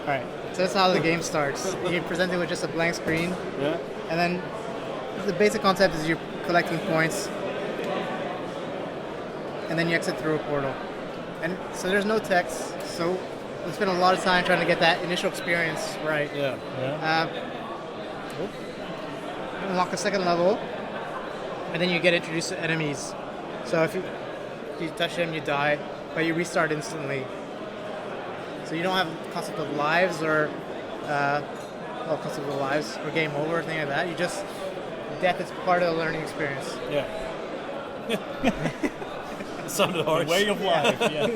Alright, so that's how the game starts. You're presented with just a blank screen. Yeah. And then the basic concept is you're collecting points. And then you exit through a portal. And so there's no text, so we spent a lot of time trying to get that initial experience right. Yeah. Unlock a second level, and then you get introduced to enemies. So if you touch them, you die, but you restart instantly. So you don't have a concept of lives or concept of lives or game over or anything like that. You just death is part of the learning experience. Yeah. It sounded harsh. Way of life. Yeah.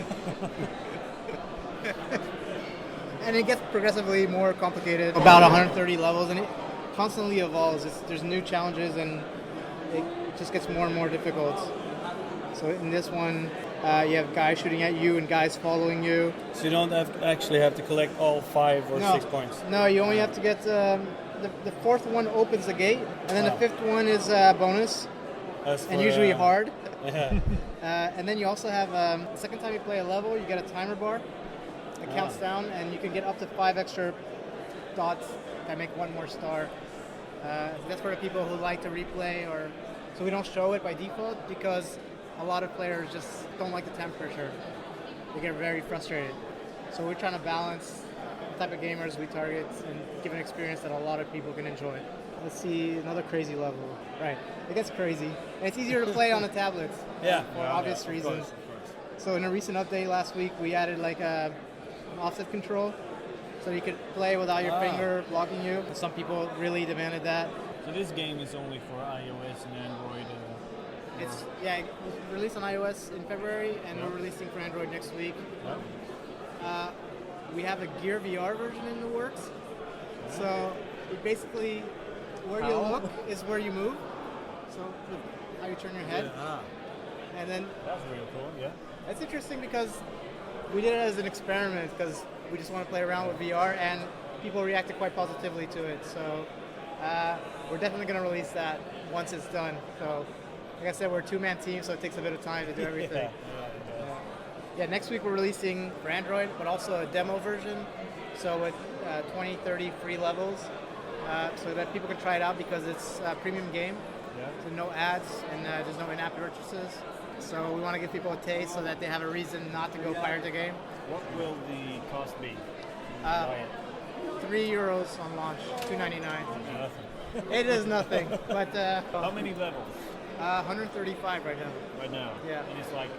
And it gets progressively more complicated. About 130 levels, and it constantly evolves. There's new challenges, and it just gets more and more difficult. So in this one, you have guys shooting at you and guys following you. So you don't actually have to collect all 5 or 6 points? No, you only have to get... the fourth one opens the gate, and then the fifth one is bonus, and usually hard. Yeah. And then you also have, the second time you play a level, you get a timer bar that counts down, and you can get up to 5 extra dots that make one more star. That's for the people who like to replay, so we don't show it by default because a lot of players just don't like the temperature. They get very frustrated. So we're trying to balance the type of gamers we target and give an experience that a lot of people can enjoy. Let's see, another crazy level. Right, it gets crazy. And it's easier to play on the tablets for obvious reasons. Of course. So in a recent update last week, we added like an offset control, so you could play without your finger blocking you. Some people really demanded that. So this game is only for iOS and Android. It was released on iOS in February, and we're releasing for Android next week. We have a Gear VR version in the works. So it basically, where you look is where you move. So how you turn your head. And then That's really cool, yeah. it's interesting because we did it as an experiment because we just want to play around with VR, and people reacted quite positively to it. So we're definitely going to release that once it's done. So like I said, we're a two-man team, so it takes a bit of time to do everything. Yeah, next week we're releasing for Android, but also a demo version. So with 20, 30 free levels, so that people can try it out because it's a premium game. So no ads and there's no in-app purchases. So we want to give people a taste so that they have a reason not to go pirate the game. What will the cost be? €3 on launch, $2.99. Nothing. It is nothing, but How many levels 135 right now. right now? Yeah. And it's like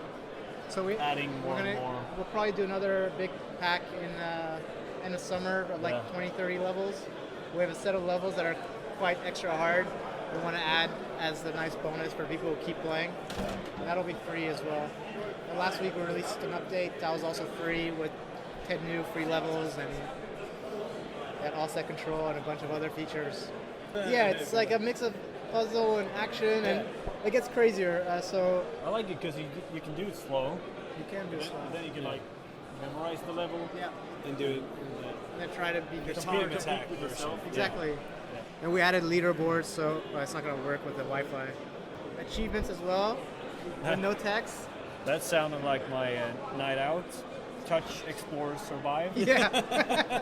So adding more and more. We'll probably do another big pack in the summer of like 20, 30 levels. We have a set of levels that are quite extra hard. We want to add as the nice bonus for people who keep playing. And that'll be free as well. And last week we released an update that was also free with 10 new free levels and that offset control and a bunch of other features. Yeah, it's like a mix of puzzle and action, and it gets crazier. So I like it because you can do it slow. you can do it slow. Then you can like memorize the level and do it. And then try to beat It's yourself. a game attack version. Exactly. And we added leaderboards, so it's not going to work with the Wi-Fi. Achievements as well, with no text. That sounded like my night out. Touch, explore, survive. Yeah.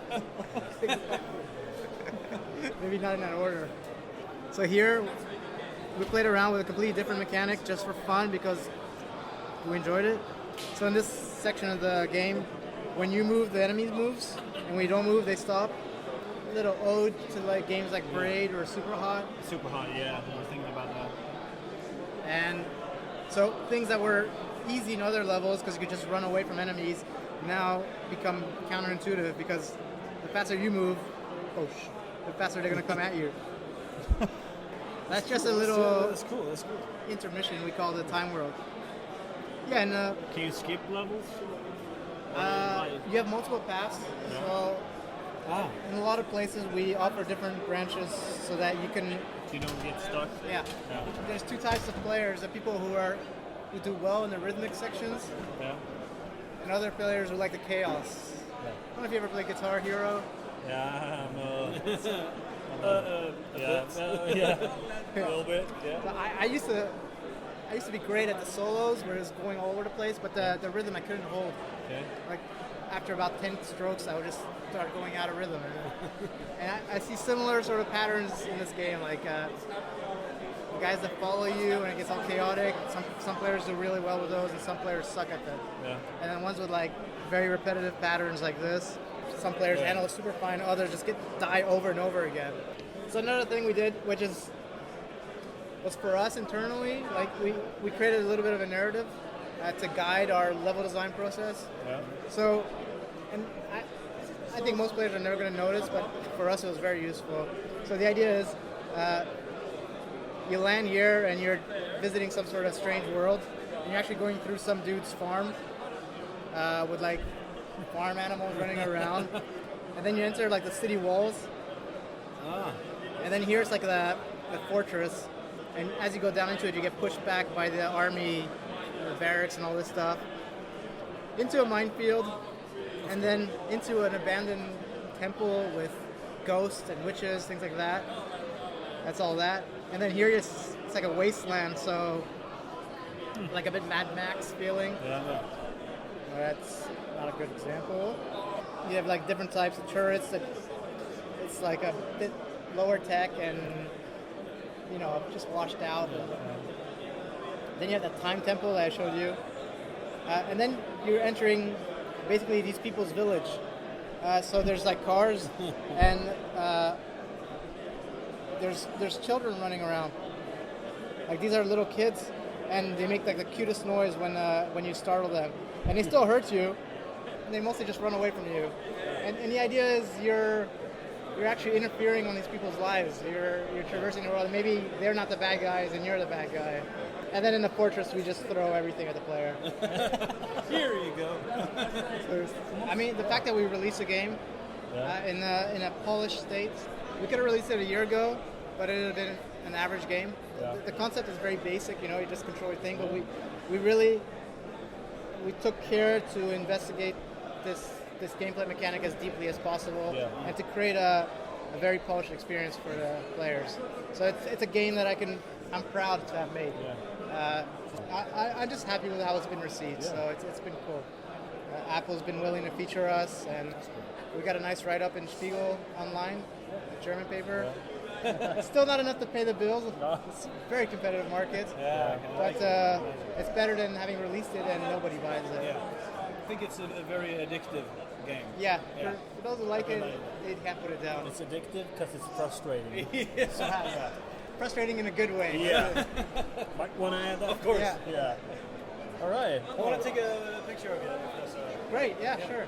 Maybe not in that order. So here, we played around with a completely different mechanic just for fun because we enjoyed it. So in this section of the game, when you move, the enemy moves, and when you don't move, they stop. A little ode to like games like Braid or Super Hot. Super hot, yeah. I was thinking about that. And so things that were easy in other levels because you could just run away from enemies now become counterintuitive because the faster you move, the faster they're going to come at you. That's just a little That's cool. intermission we call the time world. Yeah, and Can you skip levels? you have multiple paths. So in a lot of places we offer different branches so that you can. So you don't get stuck. Yeah. There's two types of players: the people who do well in the rhythmic sections, and other players who like the chaos. I don't know if you ever played Guitar Hero. Yeah, a little bit. Yeah. So I used to be great at the solos where it was going all over the place, but the rhythm I couldn't hold. Okay. Like after about 10 strokes, I would just start going out of rhythm. And I see similar sort of patterns in this game, like guys that follow you and it gets all chaotic. Some players do really well with those, and some players suck at them. Yeah. And then ones with like very repetitive patterns like this, some players handle it super fine, others just die over and over again. So another thing we did, which was for us internally, like we created a little bit of a narrative to guide our level design process. Yeah. So, and I think most players are never going to notice, but for us it was very useful. So the idea is, you land here and you're visiting some sort of strange world, and you're actually going through some dude's farm with like farm animals running around, and then you enter like the city walls, and then here's like the fortress, and as you go down into it, you get pushed back by the army, the barracks, and all this stuff into a minefield, and then into an abandoned temple with ghosts and witches, things like that. That's all that. And then here it's like a wasteland, so like a bit Mad Max feeling. Yeah. That's not a good example. You have like different types of turrets that it's like a bit lower tech and just washed out. Then you have that time temple that I showed you, and then you're entering basically these people's village. So there's like cars and. There's children running around. Like these are little kids, and they make like the cutest noise when you startle them, and they still hurt you, and they mostly just run away from you. And the idea is you're actually interfering on these people's lives. You're traversing the world. And maybe they're not the bad guys, and you're the bad guy. And then in the fortress, we just throw everything at the player. Here you go. I mean, the fact that we release a game in a polished state. We could have released it a year ago, but it would have been an average game. Yeah. The concept is very basic, you just control your thing, but we took care to investigate this gameplay mechanic as deeply as possible, and to create a very polished experience for the players. So it's a game that I'm proud to have made. Yeah. I'm just happy with how it's been received, so it's been cool. Apple's been willing to feature us, and we got a nice write-up in Spiegel Online, a German paper. Still not enough to pay the bills. It's a very competitive market, but it's better than having released it and nobody buys it. Yeah. I think it's a very addictive game. Yeah. For those who like it, they can't put it down. It's addictive because it's frustrating. Frustrating in a good way. Yeah. Might want to add that? Of course. Yeah. All right. I want to take a picture of you. Great. Yeah. Sure.